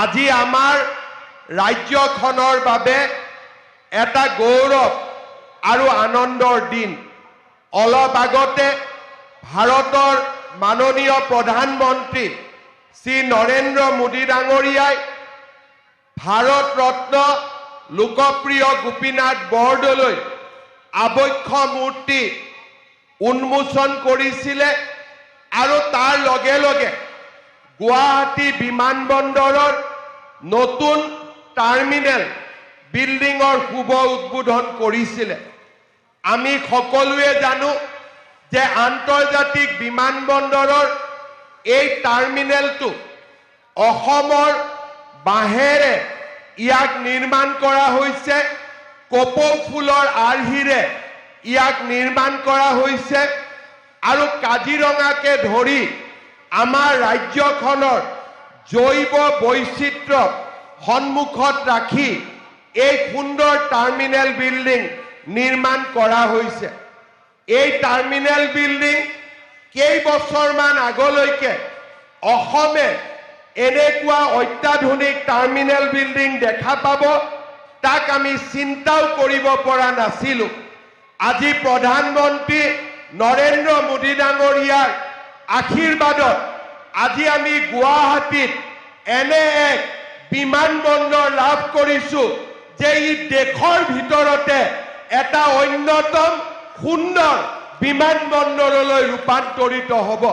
আজি আমাৰ ৰাজ্যখনৰ বাবে এটা গৌৰৱ আৰু আনন্দৰ দিন। অলপ আগতে ভাৰতৰ মাননীয় প্ৰধানমন্ত্ৰী শ্ৰী নৰেন্দ্ৰ মোদী ডাঙৰীয়াই ভাৰত ৰত্ন লোকপ্ৰিয় গোপীনাথ বৰদলৈ আবক্ষ মূৰ্তি উন্মোচন কৰিছিলে আৰু তাৰ লগে লগে গুৱাহাটী বিমানবন্দৰৰ নতুন টাৰ্মিনেল বিল্ডিঙৰ শুভ উদ্বোধন কৰিছিলে। আমি সকলোৱে জানো যে আন্তৰ্জাতিক বিমানবন্দৰৰ এই টাৰ্মিনেলটো অসমৰ বাঁহেৰে ইয়াক নিৰ্মাণ কৰা হৈছে, কপৌ ফুলৰ আৰ্হিৰে ইয়াক নিৰ্মাণ কৰা হৈছে আৰু কাজিৰঙাকে ধৰি আমাৰ ৰাজ্যখনৰ জৈৱ বৈচিত্ৰ্য সন্মুখত ৰাখি এই সুন্দৰ টাৰ্মিনেল বিল্ডিং নিৰ্মাণ কৰা হৈছে। এই টাৰ্মিনেল বিল্ডিং কেইবছৰমান আগলৈকে অসমে এনেকুৱা অত্যাধুনিক টাৰ্মিনেল বিল্ডিং দেখা পাব তাক আমি চিন্তাও কৰিব পৰা নাছিলোঁ। আজি প্ৰধানমন্ত্ৰী নৰেন্দ্ৰ মোদী ডাঙৰীয়াৰ আশীৰ্বাদত আজি আমি গুৱাহাটীত এনে এক বিমানবন্দৰ লাভ কৰিছোঁ যে ই দেশৰ ভিতৰতে এটা অন্যতম সুন্দৰ বিমানবন্দৰলৈ ৰূপান্তৰিত হ'ব।